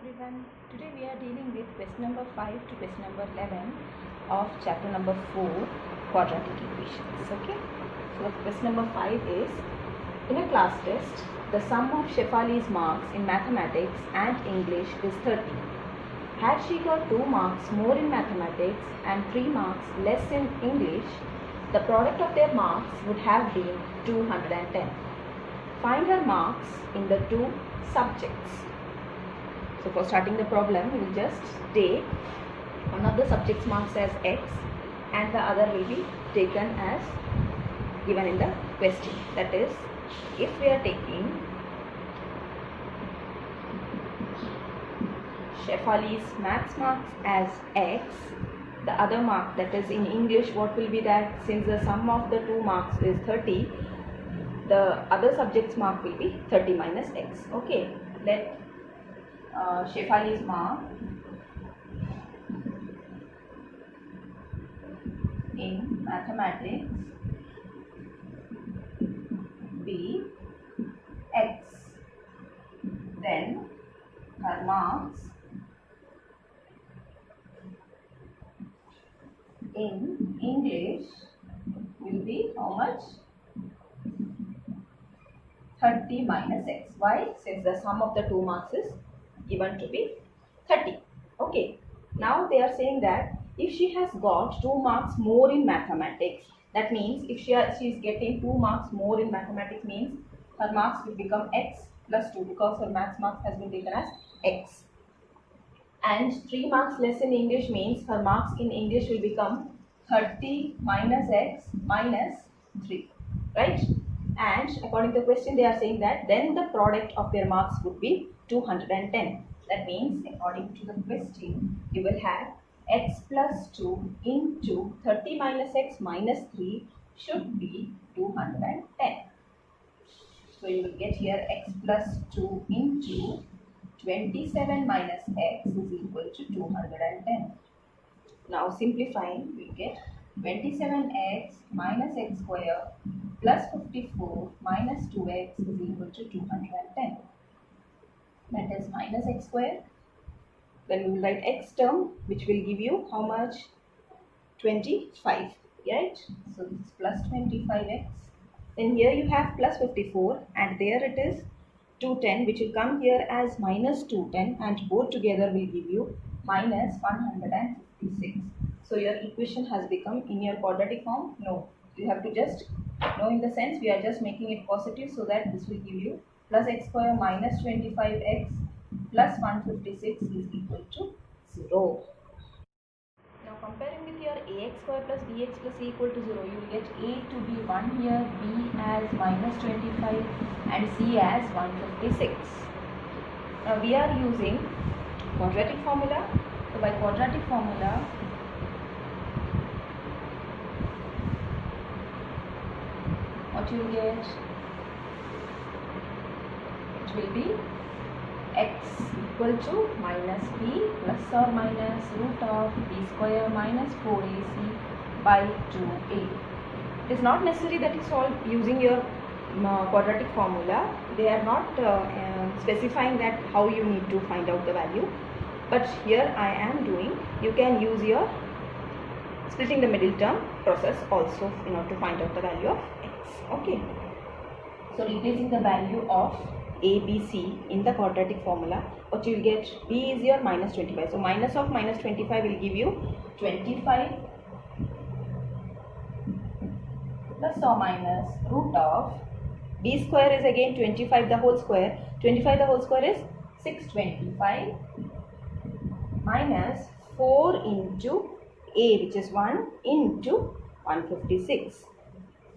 everyone. Today we are dealing with question number 5 to question number 11 of chapter number 4, quadratic equations. Okay. So question number 5 is, in a class test, the sum of Shefali's marks in mathematics and English is 30. Had she got 2 marks more in mathematics and 3 marks less in English, the product of their marks would have been 210. Find her marks in the 2 subjects. So for starting the problem, we will just take one of the subjects marks as x and the other will be taken as given in the question. That is, if we are taking Shefali's maths marks as x, the other mark, that is in English, what will be that? Since the sum of the 2 marks is 30, the other subject's mark will be 30 minus x. Okay, let Shefali's mark in mathematics be x. Then her marks in English will be how much? 30 minus x. Why? Since the sum of the 2 marks is given to be 30. Okay. Now they are saying that if she has got 2 marks more in mathematics, that means if she is getting 2 marks more in mathematics, means her marks will become x plus 2 because her maths marks has been taken as x. And 3 marks less in English means her marks in English will become 30 minus x minus 3. Right? And according to the question, they are saying that then the product of their marks would be 210. That means according to the question, you will have x plus 2 into 30 minus x minus 3 should be 210. So you will get here x plus 2 into 27 minus x is equal to 210. Now simplifying, we get 27x minus x square plus 54 minus 2x is equal to 210. That is minus x square. Then we will write x term, which will give you how much? 25, right? So this is plus 25x. Then here you have plus 54 and there it is 210, which will come here as minus 210 and both together will give you minus 156. So your equation has become in your quadratic form? No. You have to just know, in the sense we are just making it positive so that this will give you plus x square minus 25x plus 156 is equal to 0. Now comparing with your ax square plus bx plus c equal to 0, you will get a to be 1 here, b as minus 25 and c as 156. Now we are using quadratic formula. So by quadratic formula, what you will get? It will be x equal to minus b plus or minus root of b square minus 4ac by 2a. It is not necessary that you solve using your quadratic formula. They are not specifying that how you need to find out the value. But here I am doing, you can use your splitting the middle term process also in order to find out the value of x. Okay. So replacing the value of a, b, c in the quadratic formula, what you will get? B is your minus 25. So minus of minus 25 will give you 25 plus or minus root of b square is again 25 the whole square. 25 the whole square is 625 minus 4 into a, which is 1 into 156.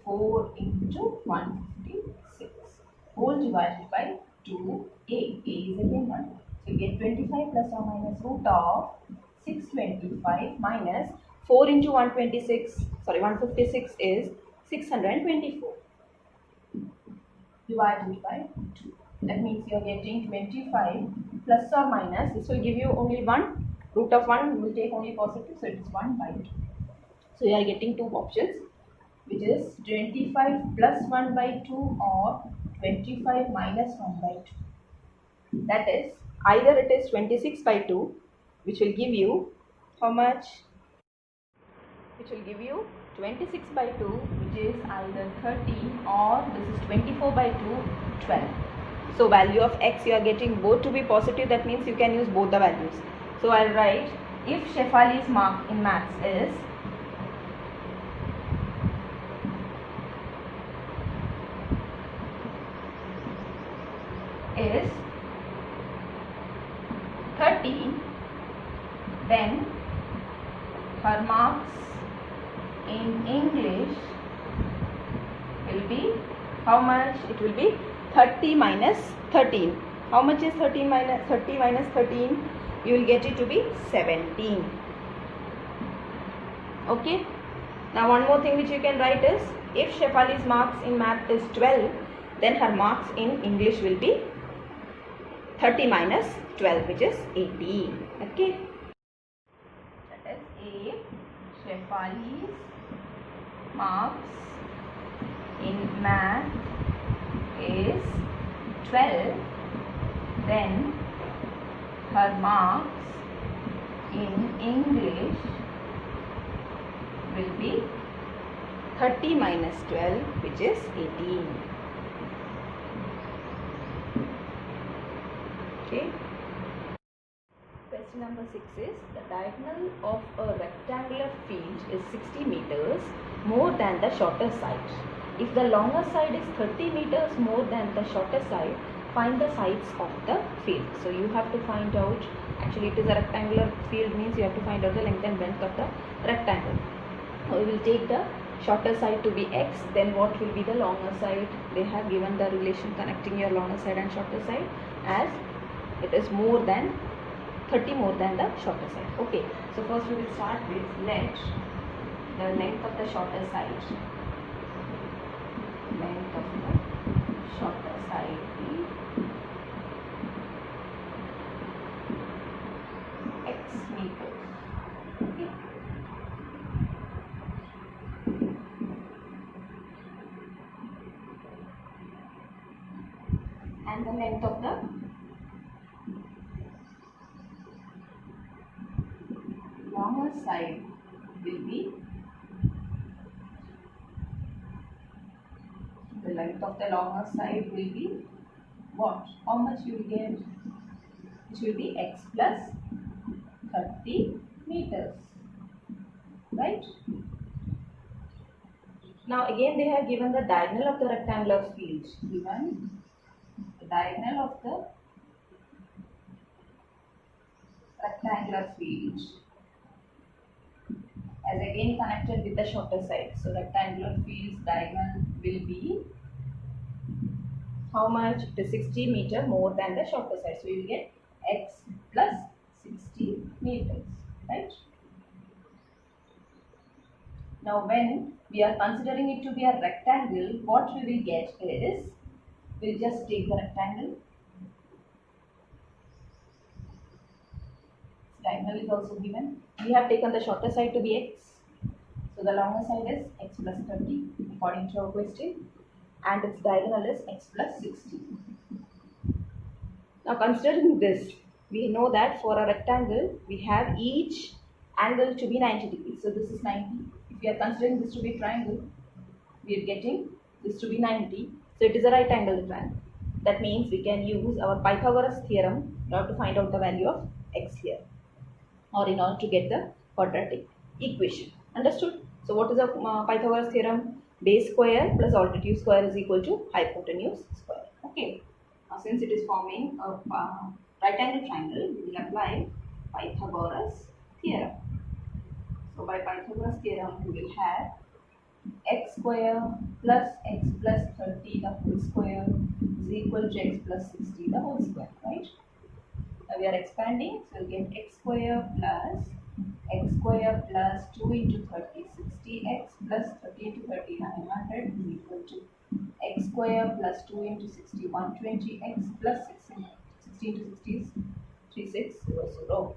4 into 156 whole divided by 2a. A is again 1. So you get 25 plus or minus root of 625 minus 4 into 156 is 624 divided by 2. That means you are getting 25 plus or minus, this will give you only 1. Root of 1 will take only positive, so it is 1 by 2. So you are getting 2 options, which is 25 plus 1 by 2 or 25 minus 1 by 2. That is Either it is 26 by 2, which will give you how much? Which will give you 26 by 2, which is either 13, or this is 24 by 2, 12. So value of x you are getting both to be positive, that means you can use both the values. So I'll write, if Shefali's mark in maths is is 13, then her marks in English will be how much? It will be 30 minus 13. How much is 30 minus 13? You will get it to be 17. Okay. Now one more thing which you can write is, if Shefali's marks in math is 12, then her marks in English will be 30 minus 12, which is 18. Okay. That is, if Shefali's marks in math is 12, then her marks in English will be 30 minus 12, which is 18. Okay. Question number 6 is, the diagonal of a rectangular field is 60 meters more than the shorter side. If the longer side is 30 meters more than the shorter side, find the sides of the field. So you have to find out, actually it is a rectangular field, means you have to find out the length and breadth of the rectangle. We will take the shorter side to be x, then what will be the longer side? They have given the relation connecting your longer side and shorter side as it is more than 30 more than the shorter side. Okay, so first we will start with, let the length of the shorter side, length of the shorter side be x meters. Okay. And the length of the longer side will be, the length of the longer side will be what? How much you will get? It will be x plus 30 meters, right? Now again they have given the diagonal of the rectangular field. Given the diagonal of the rectangular field as again connected with the shorter side. So rectangular field's diagonal will be how much? It is 60 meter more than the shorter side. So you will get x plus 60 meters, right? Now when we are considering it to be a rectangle, what we will get is, we'll just take the rectangle. Diagonal is also given. We have taken the shorter side to be x. So the longer side is x plus 30 according to our question, and its diagonal is x plus 60. Now considering this, we know that for a rectangle, we have each angle to be 90 degrees. So this is 90. If we are considering this to be triangle, we are getting this to be 90. So it is a right angle triangle. That means we can use our Pythagoras theorem in order to find out the value of x here, or in order to get the quadratic equation. Understood? So what is the Pythagoras theorem? Base square plus altitude square is equal to hypotenuse square. Okay. Now since it is forming a right angle triangle, we will apply Pythagoras theorem. So by Pythagoras theorem, we will have x square plus x plus 30 the whole square is equal to x plus 60 the whole square, right? Now we are expanding, so you get x square plus 2 into 30, 60x plus 30 into 30, 900 is equal to x square plus 2 into 60, 120x plus 60 into 60 is 3600.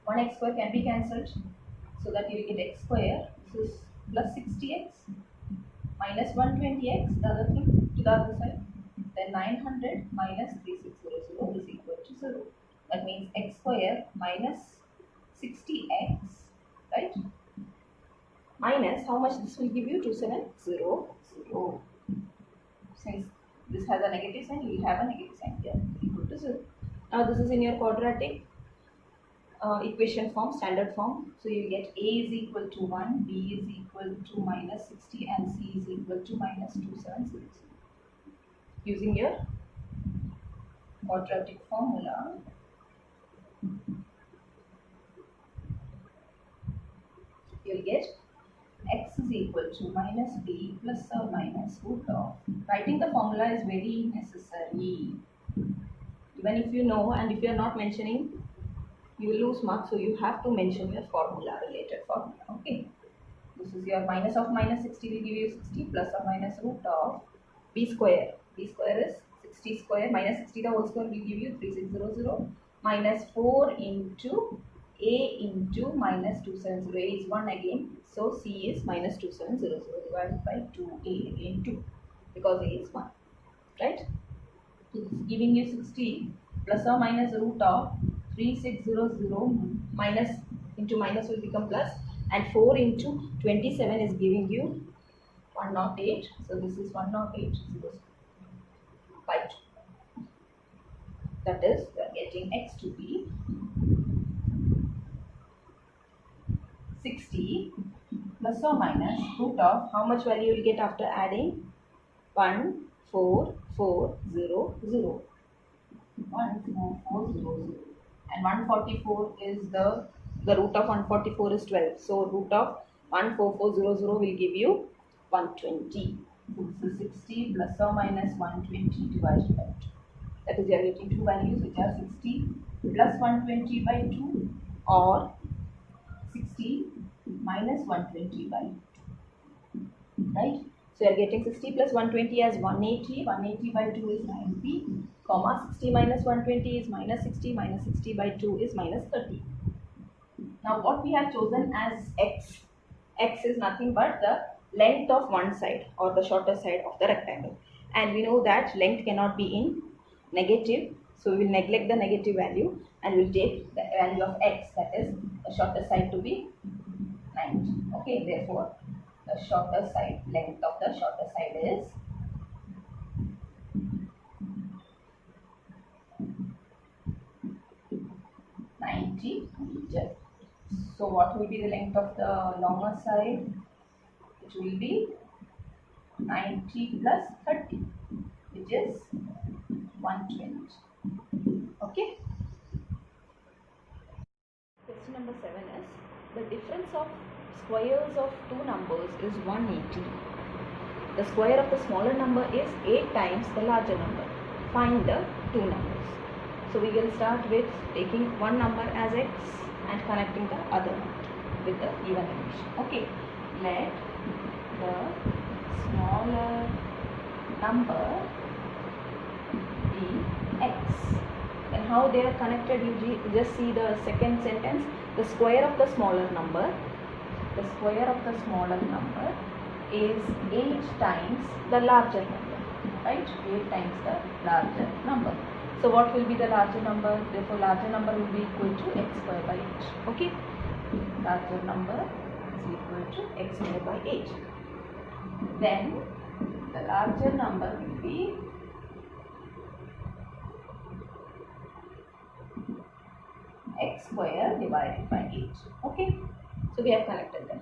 1x square can be cancelled, so that you will get x square, this is plus 60x minus 120x, the other thing to the other side, then 900 minus 3600 is equal to 0. That means x square minus 60x, right? Minus how much this will give you? 2700. Since this has a negative sign, you will have a negative sign here equal to 0. Now this is in your quadratic equation form, standard form. So you get a is equal to 1, b is equal to minus 60 and c is equal to minus 2700. Using your quadratic formula, you will get x is equal to minus b plus or minus root of. Writing the formula is very necessary. Even if you know and if you are not mentioning, you will lose marks, so you have to mention your formula, related formula. Okay, this is your minus of minus 60 will give you 60 plus or minus root of b square. B square is 60 square minus 60 the whole square will give you 3600 minus 4 into a into minus 2700. A is 1 again, so c is minus 2700 divided by 2a again 2 because a is 1, right? So this is giving you 60 plus or minus root of 3600 minus into minus will become plus, and 4 into 27 is giving you 108. So this is 108 by 2. That is, we are getting x to be 60 plus or minus root of how much value you will get after adding? 14400. 14400. And 144 is the root of 144 is 12. So root of 14400 will give you 120. So this is 60 plus or minus 120 divided by 2. That is, you are getting two values which are 60 plus 120 by 2 or 60 minus 120 by 2. Right? So you are getting 60 plus 120 as 180. 180 by 2 is 90. Comma 60 minus 120 is minus 60. Minus 60 by 2 is minus 30. Now what we have chosen as x. X is nothing but the length of one side or the shorter side of the rectangle. And we know that length cannot be in negative. So we will neglect the negative value and we will take the value of x, that is the shorter side, to be 90. Okay, therefore the shorter side, length of the shorter side is 90 meters. So what will be the length of the longer side? It will be 90 plus 30, which is 120. Okay. Question number 7 is, the difference of squares of two numbers is 180. The square of the smaller number is 8 times the larger number. Find the two numbers. So we will start with taking one number as x and connecting the other number with the even addition. Okay, let the smaller number be x. And how they are connected, you just see the second sentence. The square of the smaller number, the square of the smaller number is 8 times the larger number, right? 8 times the larger number. So what will be the larger number? Therefore larger number will be equal to x square by 8. Okay, larger number is equal to x square by 8. Then the larger number will be x square divided by 8. Okay, so we have connected them.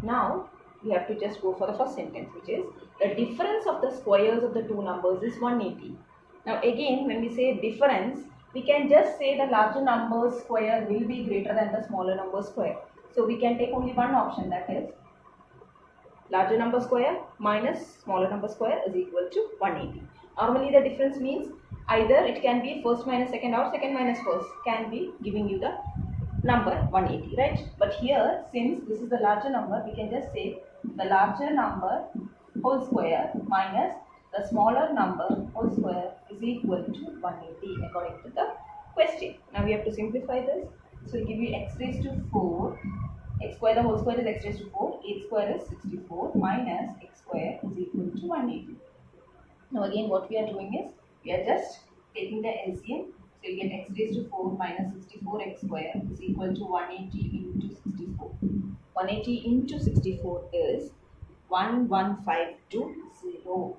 Now we have to just go for the first sentence, which is the difference of the squares of the two numbers is 180. Now again, when we say difference, we can just say the larger number's square will be greater than the smaller number's square. So we can take only one option, that is larger number square minus smaller number square is equal to 180. Normally the difference means either it can be first minus second or second minus first, can be giving you the number 180, right? But here, since this is the larger number, we can just say the larger number whole square minus the smaller number whole square is equal to 180 according to the question. Now we have to simplify this. So we give you x raised to 4. X square, the whole square is x raised to 4. 8 square is 64 minus x square is equal to 180. Now again what we are doing is, we are just taking the LCM. So you get x raised to 4 minus 64x square is equal to 180 into 64. 180 into 64 is 11520. So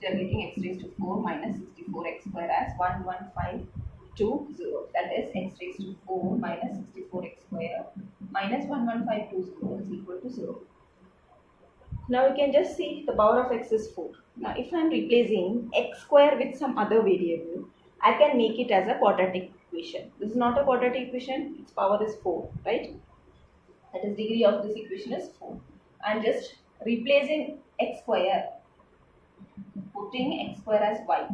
you are getting x raised to 4 minus 64x square as 11520. That is x raised to 4 minus 64x square minus 11520 is equal to 0. Now you can just see the power of x is 4. Now if I am replacing x square with some other variable, I can make it as a quadratic equation. This is not a quadratic equation, its power is 4, right? That is, degree of this equation is 4. I am just replacing x square, putting x square as y.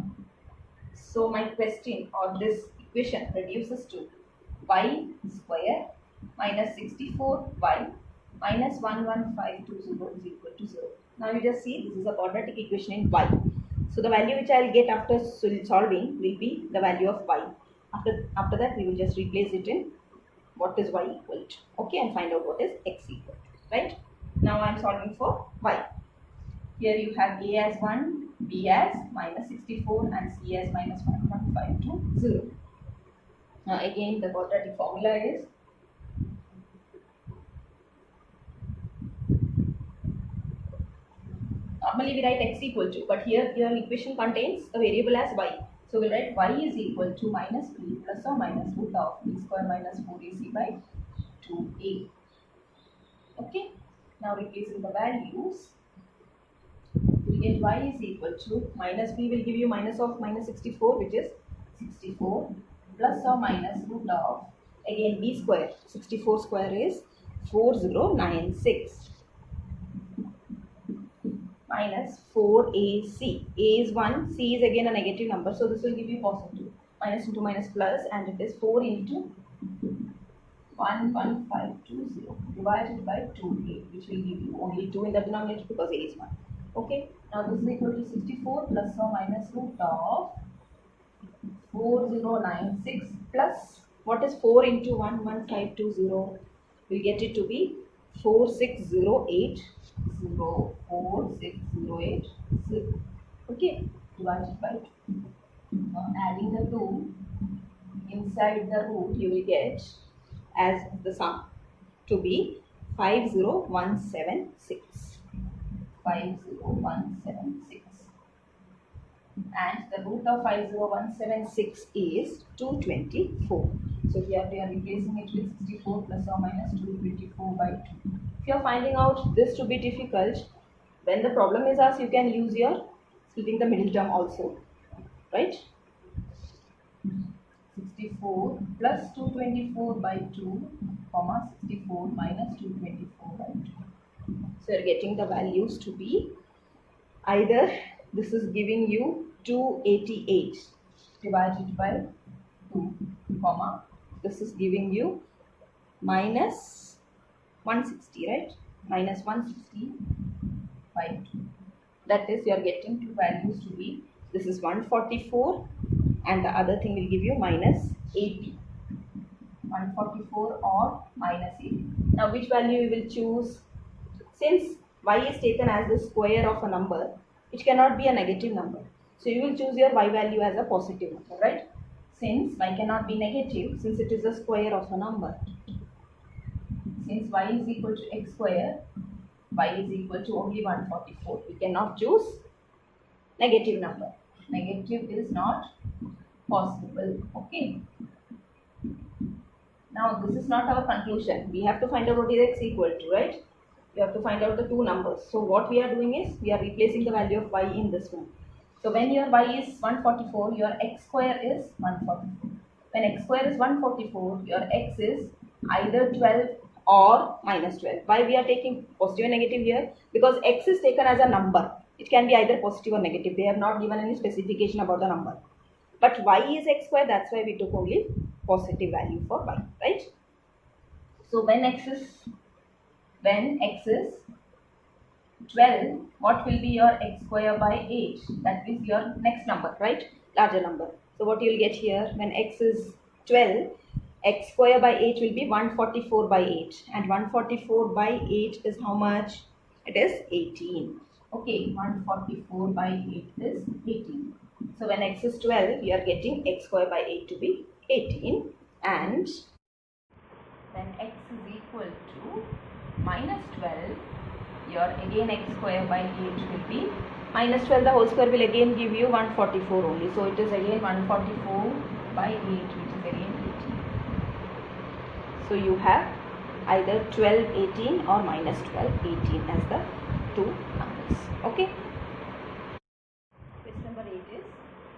So my question or this equation reduces to y square minus 64y minus 11520 is equal to 0. Now you just see this is a quadratic equation in y. So the value which I will get after solving will be the value of y. After that we will just replace it in what is y equal to. Okay, and find out what is x equal to. Right? Now I am solving for y. Here you have a as 1, b as minus 64 and c as minus 11520. Now again the quadratic formula is normally we write x equal to, but here your equation contains a variable as y. So we write y is equal to minus b plus or minus root of b square minus 4ac by 2a. Okay. Now replacing the values, we get y is equal to minus b will give you minus of minus 64, which is 64 plus or minus root of again b square. 64 square is 4096 minus 4ac. A is 1, c is again a negative number, so this will give you positive. Minus into minus plus, and it is 4 into 11520 divided by 2a, which will give you only 2 in the denominator because a is 1. Okay, now this is equal to 64 plus or minus root of 4096 plus what is 4 into 11520? We get it to be 4608 04608 0. Okay, divided by 2. Now adding the 2 inside the root, you will get as the sum to be 50176. 50176. And the root of 50176 is 224. So here we are replacing it with 64 plus or minus 224 by 2. If you are finding out this to be difficult, when the problem is asked, you can use your splitting the middle term also, right? 64 plus 224 by 2, comma 64 minus 224 by 2. So you are getting the values to be either this is giving you 288 divided by 2, comma this is giving you minus 160, right? Minus 160 by 2. That is, you are getting two values to be, this is 144 and the other thing will give you minus 80. 144 or minus 80. Now which value you will choose? Since y is taken as the square of a number, it cannot be a negative number. So you will choose your y value as a positive number, right? Since y cannot be negative, since it is a square of a number. Since y is equal to x square, y is equal to only 144. We cannot choose negative number. Negative is not possible. Okay. Now this is not our conclusion. We have to find out what is x equal to, right? We have to find out the two numbers. So what we are doing is, we are replacing the value of y in this one. So when your y is 144, your x square is 144. When x square is 144, your x is either 12 or minus 12. Why we are taking positive and negative here? Because x is taken as a number. It can be either positive or negative. They have not given any specification about the number. But y is x square, that's why we took only positive value for y, right? So when x is 12, what will be your x square by 8? That is your next number, right? Larger number. So what you will get here, when x is 12, x square by 8 will be 144 by 8. And 144 by 8 is how much? It is 18. Okay, 144 by 8 is 18. So when x is 12, we are getting x square by 8 to be 18, and then x is equal to minus 12. Here again x square by 8 will be minus 12, the whole square will again give you 144 only. So it is again 144 by 8, which is again 18. So you have either 12, 18 or minus 12, 18 as the two numbers. Okay. Question number 8 is,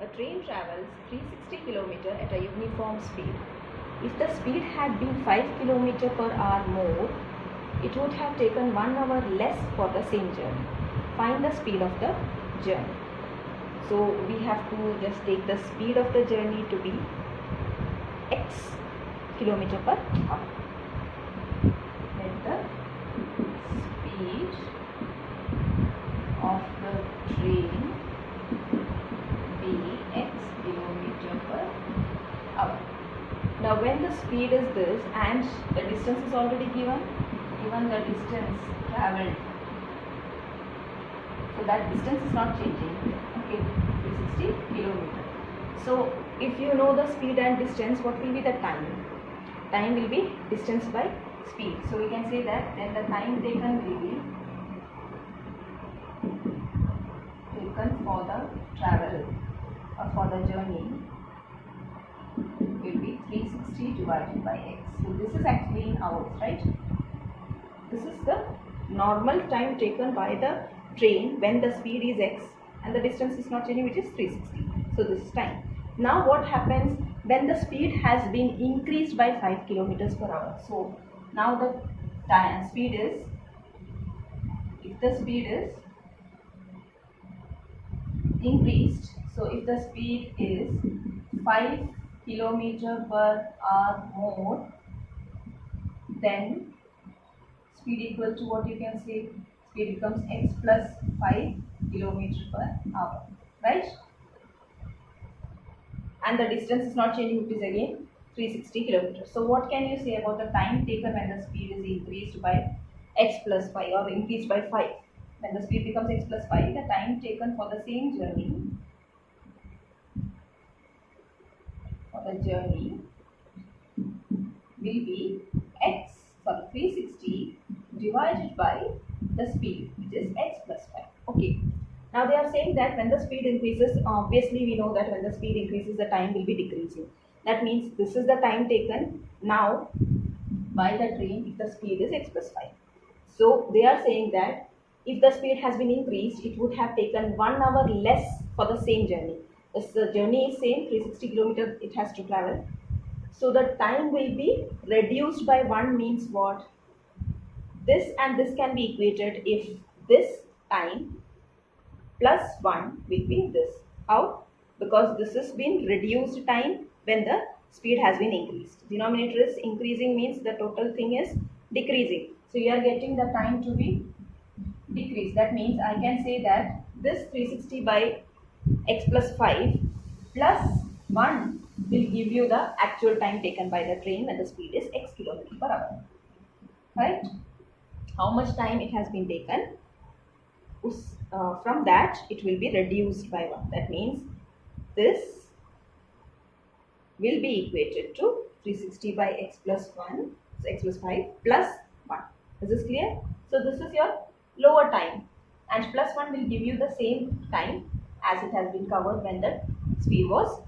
a train travels 360 km at a uniform speed. If the speed had been 5 km per hour more, it would have taken 1 hour less for the same journey. Find the speed of the journey. So we have to just take the speed of the journey to be x kilometer per hour. Let the speed of the train be x kilometer per hour. Now when the speed is this and the distance is already given the distance travelled, so that distance is not changing. Okay, 360 km. So if you know the speed and distance, what will be the time? Time will be distance by speed. So we can say that then the time taken will be taken for the travel or for the journey will be 360 divided by x. So this is actually in hours, right? This is the normal time taken by the train when the speed is x and the distance is not changing, which is 360. So this is time. Now what happens when the speed has been increased by 5 kilometers per hour? So now the speed is, if the speed is increased, so if the speed is 5 kilometer per hour more, then speed equal to what you can say, speed becomes x plus 5 kilometer per hour, right? And the distance is not changing, which is again 360 kilometers. So what can you say about the time taken when the speed is increased by x plus 5 or increased by 5? When the speed becomes x plus 5, the time taken for the same journey will be 360 divided by the speed, which is x plus 5. Okay. Now they are saying that when the speed increases, obviously we know that when the speed increases, the time will be decreasing. That means this is the time taken now by the train if the speed is x plus 5. So they are saying that if the speed has been increased, it would have taken 1 hour less for the same journey. If the journey is same, 360 kilometers it has to travel. So the time will be reduced by 1 means what? This and this can be equated if this time plus 1 will be this. How? Because this has been reduced time when the speed has been increased. Denominator is increasing means the total thing is decreasing. So you are getting the time to be decreased. That means I can say that this 360 by x plus 5 plus 1 will give you the actual time taken by the train when the speed is x kilometer per hour. Right? How much time it has been taken? From that it will be reduced by 1. That means this will be equated to 360 by x plus 1, so x plus 5 plus 1. Is this clear? So this is your lower time, and plus 1 will give you the same time as it has been covered when the speed was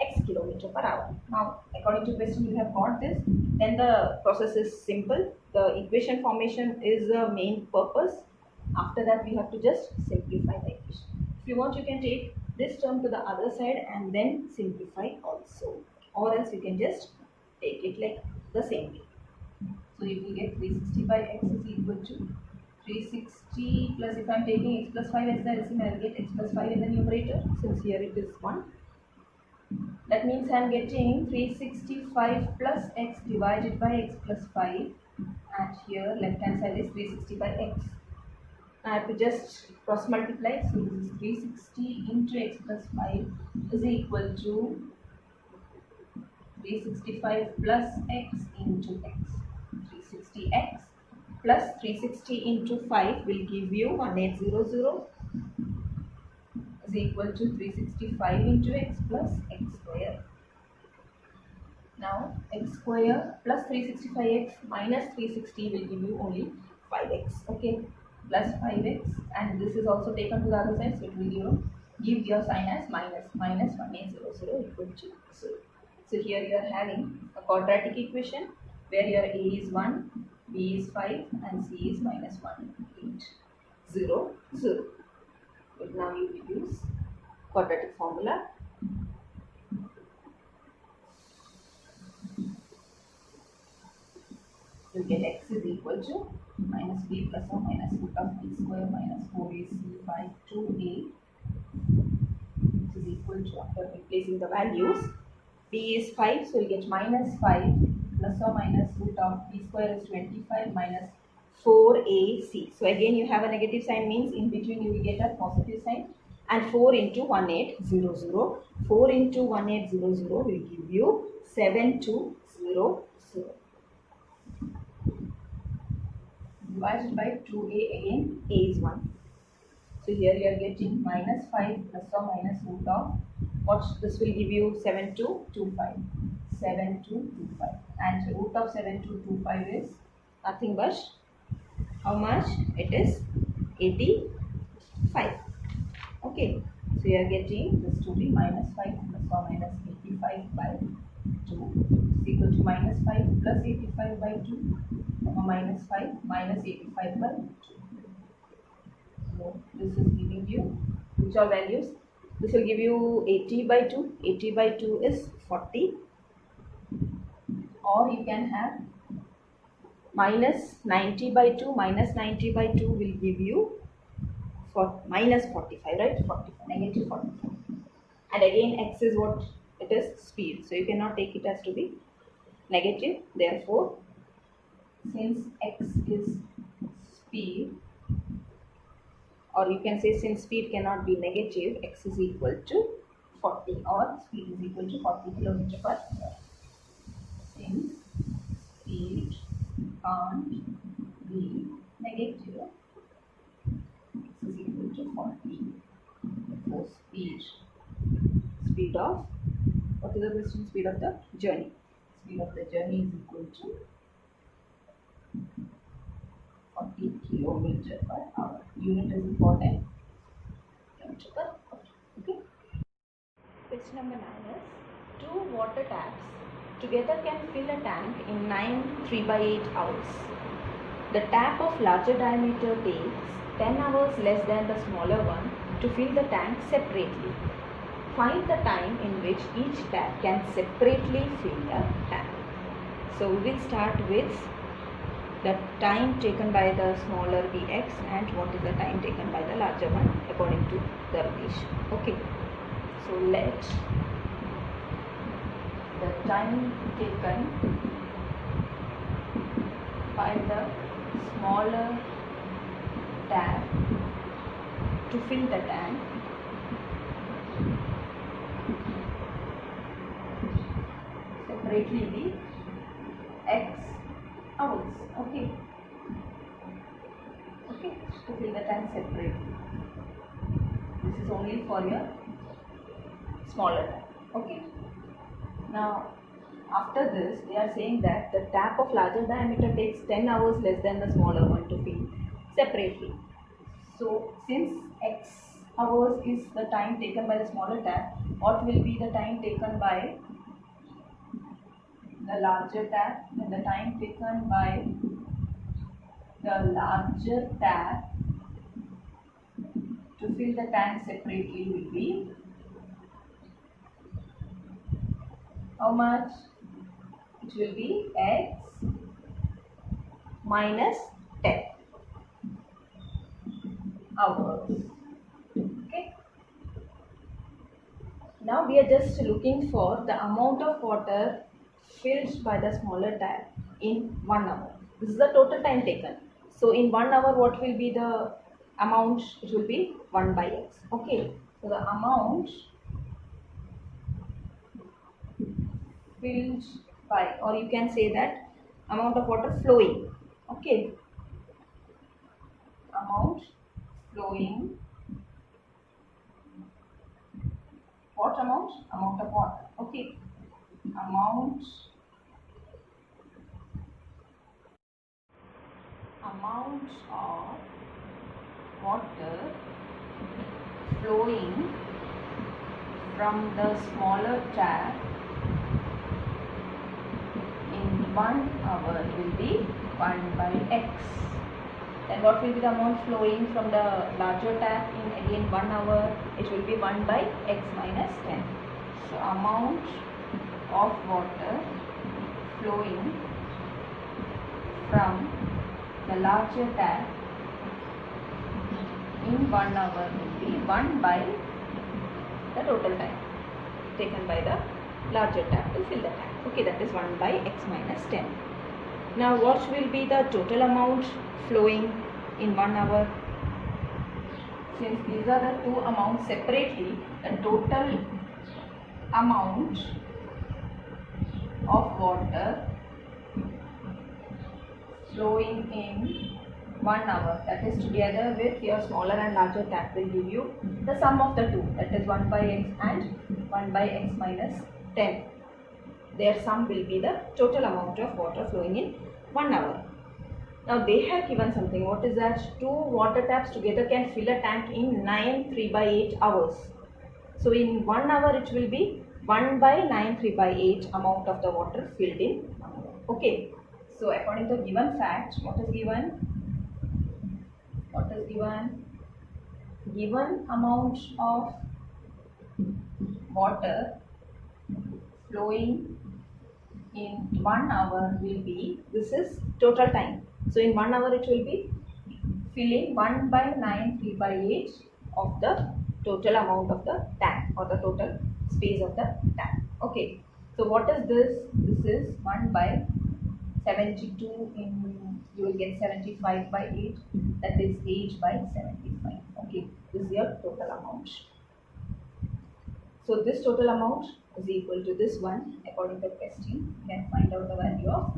x kilometer per hour. Now according to question you have got this, then the process is simple. The equation formation is the main purpose. After that we have to just simplify the equation. If you want, you can take this term to the other side and then simplify also, or else you can just take it like the same way. So you will get 360 by x is equal to 360 plus, if I am taking x plus 5 as the LCM, I will get x plus 5 in the numerator, since here it is 1. That means I am getting 365 plus x divided by x plus 5, and here left hand side is 360 by x. I have to just cross multiply. So this is 360 into x plus 5 is equal to 365 plus x into x. 360x plus 360 into 5 will give you 1800 is equal to 365 into x plus x square. Now x square plus 365x minus 360 will give you only 5x. Okay, plus 5x, and this is also taken to the other side, so it will give your sign as minus 1800 equal to 0. So here you are having a quadratic equation where your a is 1, b is 5, and c is minus 1, 8, 0, 0. But now you will use quadratic formula. You get x is equal to minus b plus or minus root of b square minus 4ac by 2a, which is equal to, after replacing the values, b is 5, so you get minus 5 plus or minus root of b square is 25 minus 4ac. So again you have a negative sign, means in between you will get a positive sign, and 4 into 1800. 4 into 1800 will give you 7200. Divided by 2a, again a is 1. So here you are getting minus 5 plus or minus root of, what this will give you, 7225. 7225, and root of 7225 is nothing but how much? It is 85. Okay, so you are getting this to be minus 5 plus or minus 85 by 2 is equal to minus 5 plus 85 by 2, minus 5 minus 85 by 2. So this is giving you which are values? This will give you 80 by 2. 80 by 2 is 40. Or you can have minus 90 by 2. Minus 90 by 2 will give you minus 45, right? 45, negative 45. And again x is what? It is speed. So you cannot take it as to be negative. Therefore, since x is speed, or you can say since speed cannot be negative, x is equal to 40, or speed is equal to 40 km per hour. Since speed can't be negative, x is equal to 40. So speed of, what is the question? Speed of the journey. Speed of the journey is equal to 40 km per hour. Unit is important. Km per hour. Okay. Question number 9 is, two water taps together can fill a tank in 9 3/8 hours. The tap of larger diameter takes 10 hours less than the smaller one to fill the tank separately. Find the time in which each tap can separately fill a tank. So we will start with the time taken by the smaller Vx and what is the time taken by the larger one according to the relation. Okay, so let the time taken by the smaller tap to fill the tank separately be x hours. Okay, to fill the tank separately. This is only for your smaller tank. Okay, now after this they are saying that the tap of larger diameter takes 10 hours less than the smaller one to fill separately. So since x hours is the time taken by the smaller tap, what will be the time taken by the larger tap? And the time taken by the larger tap to fill the tank separately will be how much? It will be x minus 10 hours. Okay. Now we are just looking for the amount of water filled by the smaller tap in 1 hour. This is the total time taken. So in 1 hour, what will be the amount? It will be 1 by x. Okay. So the amount filled by, or you can say that amount of water flowing. Okay. amount flowing, what amount? Amount of water. Okay, amount of water flowing from the smaller tap in 1 hour will be 1 by x. Then what will be the amount flowing from the larger tap in again 1 hour? It will be 1 by x minus 10. So amount of water flowing from the larger tap in 1 hour will be 1 by the total time taken by the larger tap to fill the tap. Okay, that is 1 by x minus 10. Now what will be the total amount flowing in 1 hour? Since these are the two amounts separately, the total amount of water flowing in 1 hour, that is together with your smaller and larger tap, will give you the sum of the two, that is 1 by x and 1 by x minus 10. Their sum will be the total amount of water flowing in 1 hour. Now they have given something. What is that? Two water taps together can fill a tank in 9 3 by 8 hours. So in 1 hour it will be 1 by 9 3 by 8 amount of the water filled in 1 hour. Okay. So according to the given fact, what is given? What is given? Given amount of water flowing in 1 hour will be, this is total time. So in 1 hour it will be filling 1 by 9 3 by 8 of the total amount of the tank or the total space of the tank. Okay. So what is this? This is 1 by 72 in, you will get 75 by 8, that is 8 by 75. Okay, this is your total amount. So this total amount is equal to this one. According to the question, you can find out the value of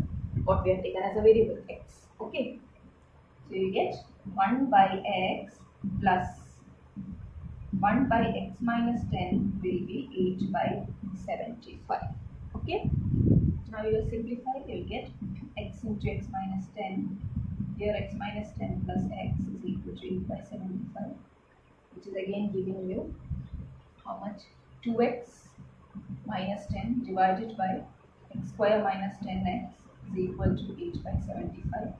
what we have taken as a variable x. Okay, so you get 1 by x plus 1 by x minus 10 will be 8 by 75. Okay, now you will simplify, you will get x into x minus 10. Here x minus 10 plus x is equal to 8 by 75, which is again giving you how much? 2x minus 10 divided by x square minus 10x is equal to 8 by 75.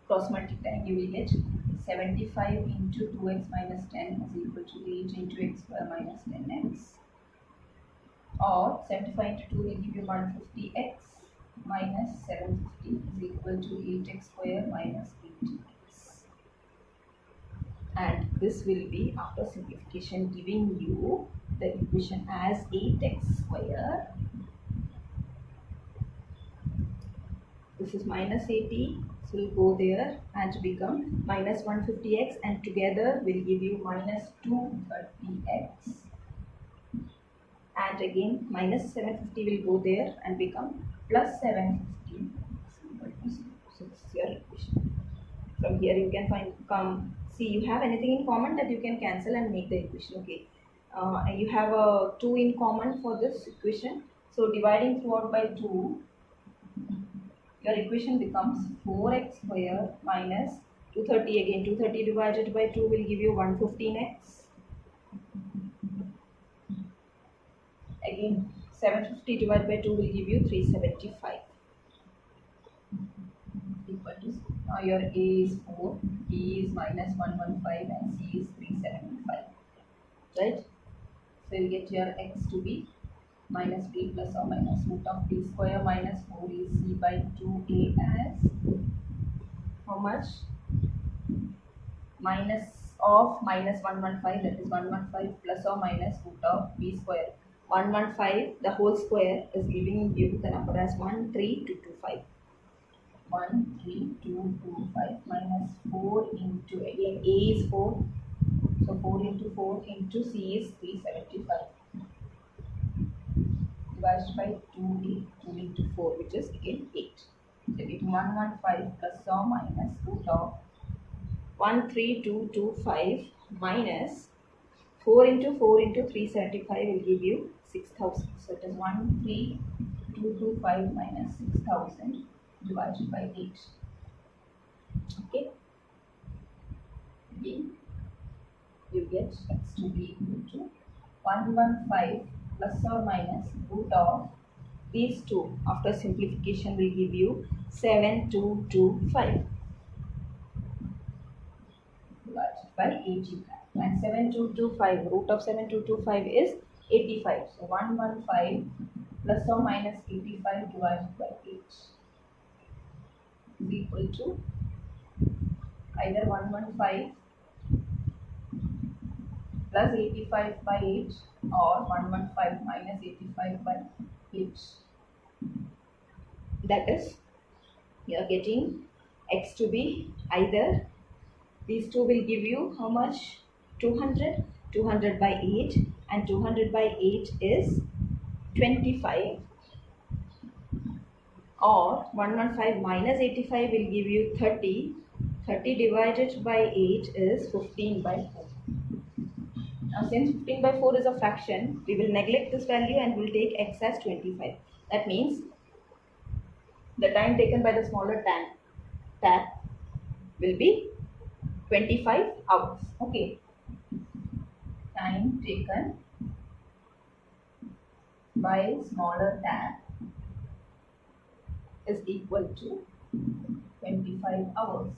Cross multiplying, you will get 75 into 2x minus 10 is equal to 8 into x square minus 10x, or 75 into 2 will give you 150x minus 750 is equal to 8x square minus 80x. And this will be, after simplification, giving you the equation as 8x square. This is minus 80, so will go there and become minus 150x, and together will give you minus 230x. And again minus 750 will go there and become plus 750. So this is your equation. From here you can find, see, you have anything in common that you can cancel and make the equation. Okay, you have a 2 in common for this equation, so dividing throughout by 2, your equation becomes 4x square minus 230. Again 230 divided by 2 will give you 115x. Again 750 divided by 2 will give you 375. Equal to, now your A is 4, B is minus 115 and C is 375. Right? So you get your x to be minus b plus or minus root of b square minus 4 is c by 2a as how much? Minus of minus 115, that is 115 plus or minus root of b square. 115, the whole square is giving you the number as 13225. 13225 minus 4 into, again A is 4, so 4 into 4 into C is 375. Divided by 2 into 4, which is again 8. So it 115 plus or minus root of 13225 minus 4 into 4 into 375 will give you 6000. So it is 13225 minus 6000 divided by 8. Okay. Again, you get x to be equal to 115 plus or minus root of these two. After simplification will give you 7225 divided by 85. And 7225, root of 7225 is 85. So 115 plus or minus 85 divided by 8 is equal to either 115 plus 85 by 8 or 115 minus 85 by 8. That is, you are getting x to be either these two will give you how much? 200. 200 by 8, and 200 by 8 is 25, or 115 minus 85 will give you 30. 30 divided by 8 is 15 by 4. Now since 15 by 4 is a fraction, we will neglect this value and will take x as 25. That means the time taken by the smaller tap will be 25 hours. Okay. Time taken by smaller tap is equal to 25 hours.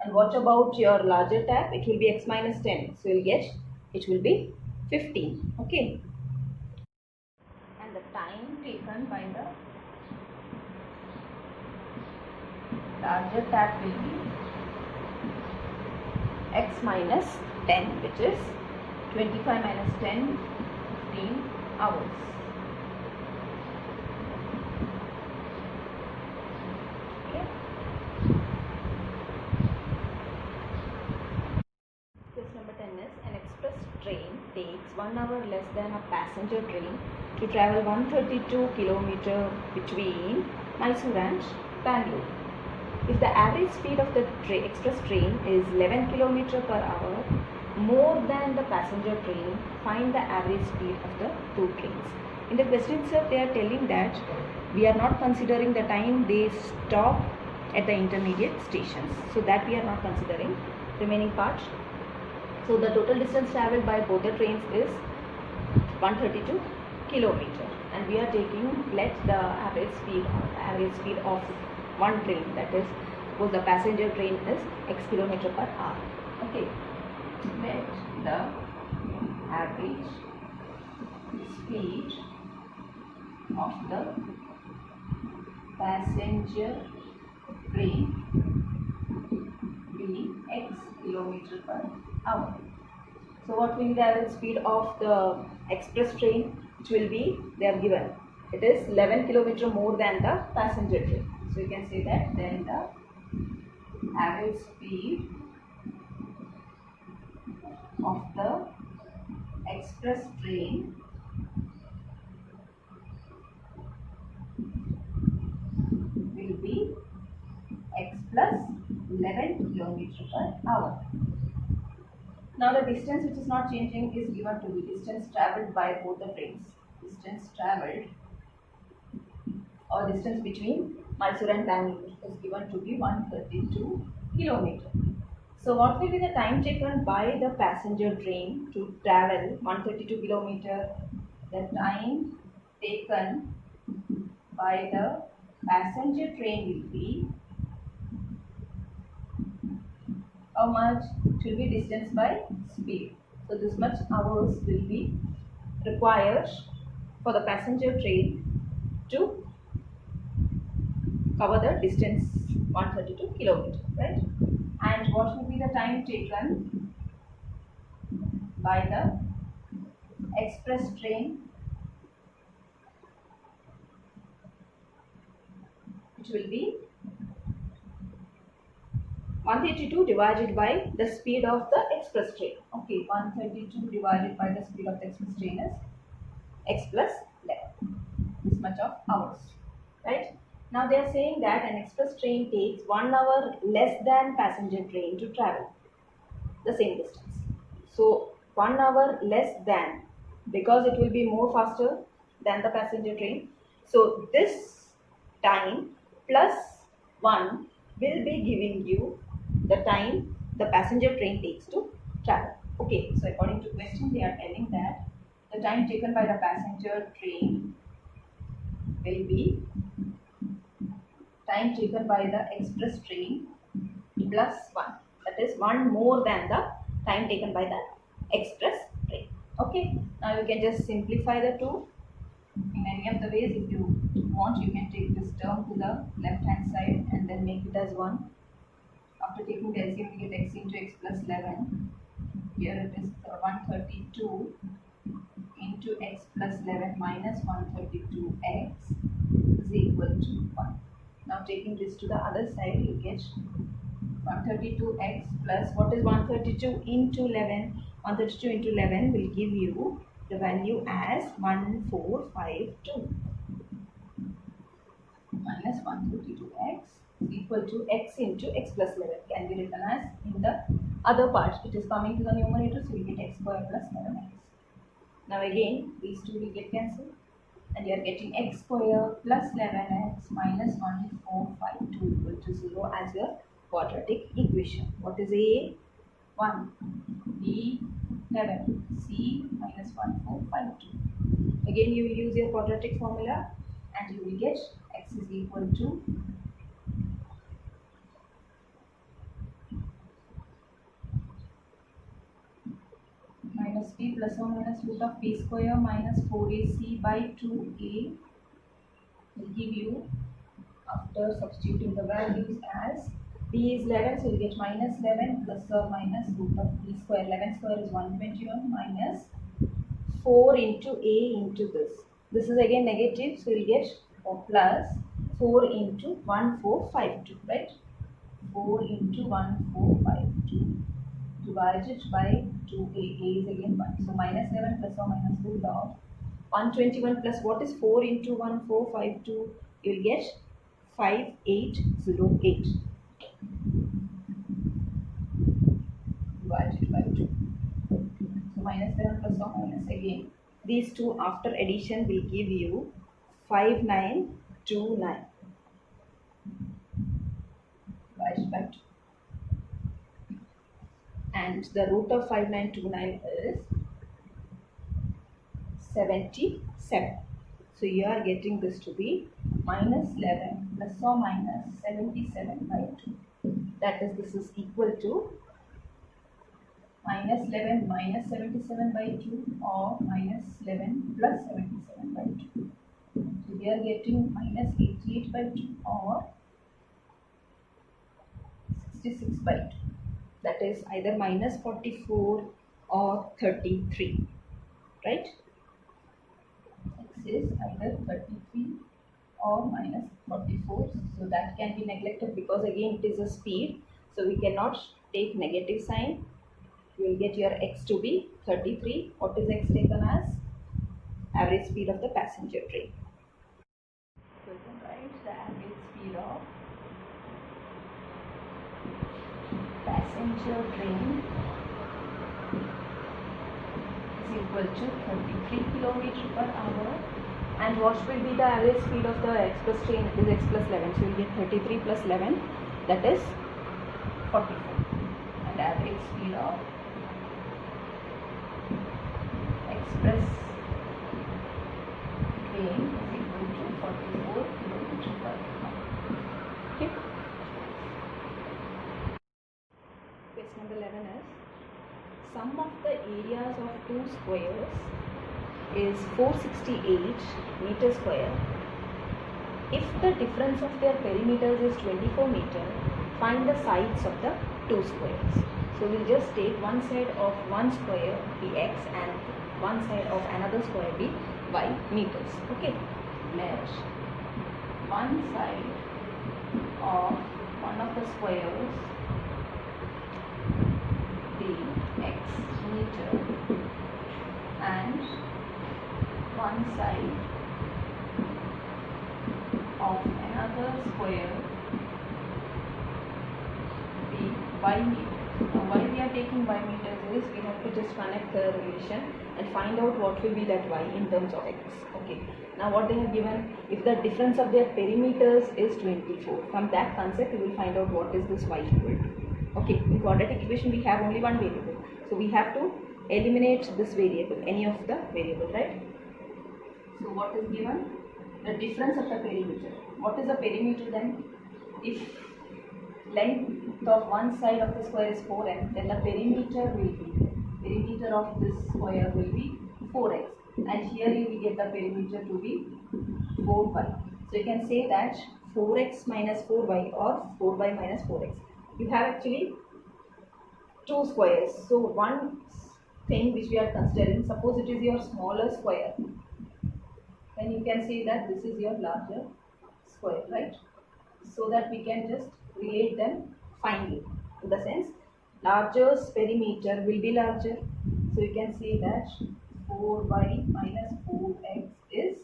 And what about your larger tap? It will be x minus 10. So you'll get it will be 15. Okay. And the time taken by the larger tap will be x minus 10, which is 25 minus 10, 15 hours. Okay. Question number 10 is, an express train takes 1 hour less than a passenger train to travel 132 km between Mysore and Bangalore. If the average speed of the express train is 11 km per hour more than the passenger train, find the average speed of the two trains. In the question itself, they are telling that we are not considering the time they stop at the intermediate stations. So that we are not considering. Remaining part. So the total distance travelled by both the trains is 132 km, and we are taking, let the average speed of one train, that is, suppose the passenger train is x km per hour. Okay, let the average speed of the passenger train be x km per hour. So what will be the average speed of the express train? Which will be, they are given, it is 11 km more than the passenger train. So you can say that then the average speed of the express train will be x plus 11 km per hour. Now the distance which is not changing is given to be distance travelled by both the trains. Distance travelled or distance between Mysore and Bangalore is given to be 132 km. So what will be the time taken by the passenger train to travel 132 km? The time taken by the passenger train will be how much? It will be distance by speed. So this much hours will be required for the passenger train to cover the distance 132 km, right? And what will be the time taken by the express train, which will be 132 divided by the speed of the express train. Okay, 132 divided by the speed of the express train is x plus 11. This much of hours, right? Now they are saying that an express train takes 1 hour less than passenger train to travel the same distance. So 1 hour less than, because it will be more faster than the passenger train. So this time plus 1 will be giving you the time the passenger train takes to travel. Okay, so according to question they are telling that the time taken by the passenger train will be time taken by the express train plus 1, that is 1 more than the time taken by the express train. Okay, now you can just simplify the two in any of the ways. If you want, you can take this term to the left hand side and then make it as 1. After taking the LCM, we get x into x plus 11. Here it is 132 into x plus 11 minus 132x is equal to 1. Now taking this to the other side, you get 132x plus, what is 132 into 11? 132 into 11 will give you the value as 1452 minus 132x is equal to x into x plus 11 can be written as in the other part. It is coming to the numerator, so we get x square plus 11x. Now again these two will get cancelled and you are getting x square plus 11x minus 1452 equal to 0 as your quadratic equation. What is A? 1, B 11, C minus 1452. Again you will use your quadratic formula and you will get x is equal to minus b plus or minus root of b square minus 4ac by 2a will give you, after substituting the values, as b is 11, so you get minus 11 plus or minus root of b square. 11 square is 121 minus 4 into a into this. This is again negative, so you get plus 4 into 1452, right? 4 into 1452 divided by 2a. A is again 1. So minus 11 plus or minus root of 121 plus what is 4 into 1452? You will get 5808 divided by 2. So minus 7 plus or minus again. These two after addition will give you 5929 divided by 2. And the root of 5929 is 77. So you are getting this to be minus 11 plus or minus 77 by 2. That is, this is equal to minus 11 minus 77 by 2 or minus 11 plus 77 by 2. So we are getting minus 88 by 2 or 66 by 2. That is either minus 44 or 33, right? X is either 33 or minus 44. So that can be neglected because again it is a speed. So we cannot take negative sign. You will get your x to be 33. What is x taken as? Average speed of the passenger train. So you can write the average speed of passenger train is equal to 33 km per hour. And what will be the average speed of the express train? It is x plus 11. So you will get 33 plus 11, that is 44. And average speed of express train is equal to 44 km per hour. Okay. Question number 11 is, sum of the areas of two squares is 468 meter square. If the difference of their perimeters is 24 meter, find the sides of the two squares. So we'll just take one side of one square be x and one side of another square be y meters. Okay, let one side of one of the squares be x meter and one side of another square be y meters. Now why we are taking y meters is we have to just connect the relation and find out what will be that y in terms of x. Okay. Now what they have given, if the difference of their perimeters is 24, from that concept we will find out what is this y equal to. Okay, in quadratic equation we have only one variable, so we have to eliminate this variable, any of the variable, right? So what is given? The difference of the perimeter. What is the perimeter then? If length of one side of the square is 4x, then the perimeter of this square will be 4x, and here you will get the perimeter to be 4y. So you can say that 4x minus 4y or 4y minus 4x. You have actually two squares. So one thing which we are considering, suppose it is your smaller square, then you can say that this is your larger square, right? So that we can just relate them finely, in the sense larger perimeter will be larger. So you can say that 4y minus 4x is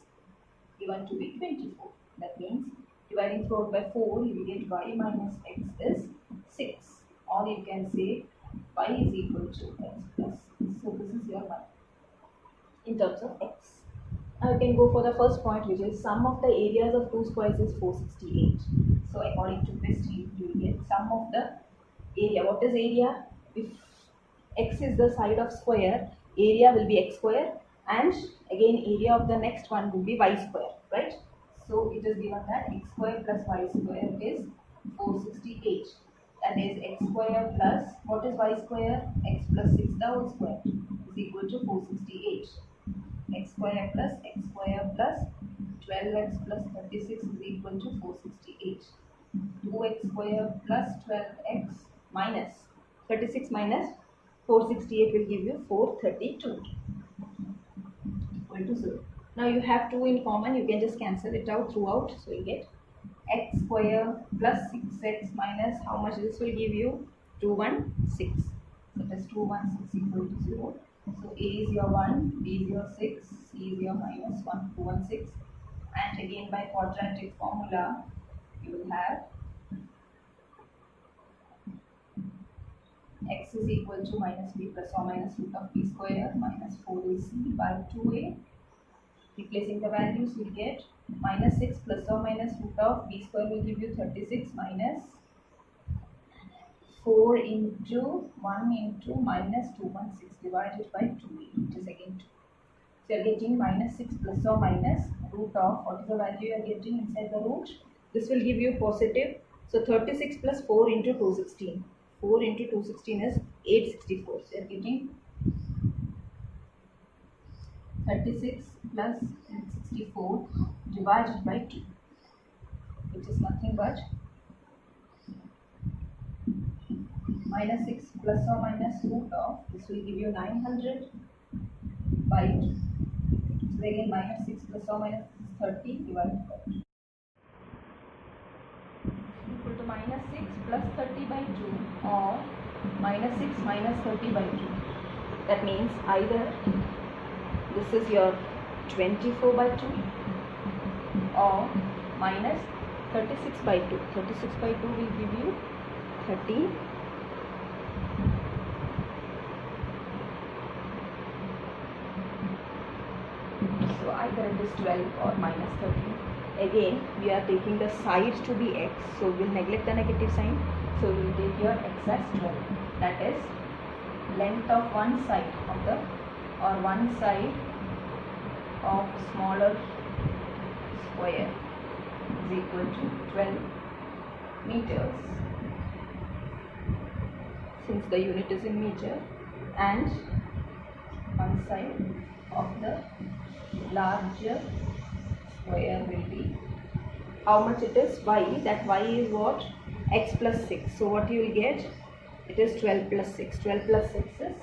given to be 24. That means dividing 4 by 4, you will get y minus x is 6. Or you can say y is equal to x plus. So this is your y in terms of x. Now you can go for the first point, which is sum of the areas of two squares is 468. So according to this, you will get sum of the area. What is area? If x is the side of square, area will be x square, and again area of the next one will be y square, right? So it is given that x square plus y square is 468. That is x square plus, what is y square? X plus 6 the whole square is equal to 468. X square plus 12x plus 36 is equal to 468. 2x square plus 12x minus 36 minus 468 will give you 432 equal to 0. Now you have 2 in common, you can just cancel it out throughout. So you get x square plus 6x minus how much this will give you? 216. So it is 216 equal to 0. So A is your 1, B is your 6, C is your minus 1, 216. And again by quadratic formula, you will have x is equal to minus b plus or minus root of b square minus 4ac by 2a. Replacing the values, you will get minus 6 plus or minus root of b square will give you 36 minus 4 into 1 into minus 216 divided by 2a, which is again 2. So you are getting minus 6 plus or minus root of, what is the value you are getting inside the root? This will give you positive. So 36 plus 4 into 216. 4 into 216 is 864. So you are getting 36 plus 864 divided by 2, which is nothing but minus 6 plus or minus root of, this will give you 900 by 2. So again minus 6 plus or minus 30 divided by 2 equal to minus 6 plus 30 by 2 or minus 6 minus 30 by 2. That means either this is your 24 by 2 or minus 36 by 2. 36 by 2 will give you 30. So either it is 12 or minus 30. Again, we are taking the side to be x, so we will neglect the negative sign. So we will take your x as 12. That is length of one side of the, or one side of smaller square is equal to 12 meters, since the unit is in meter, and one side of the larger square will be, how much it is? Y. That y is what? X plus 6. So what you will get? It is 12 plus 6. 12 plus 6 is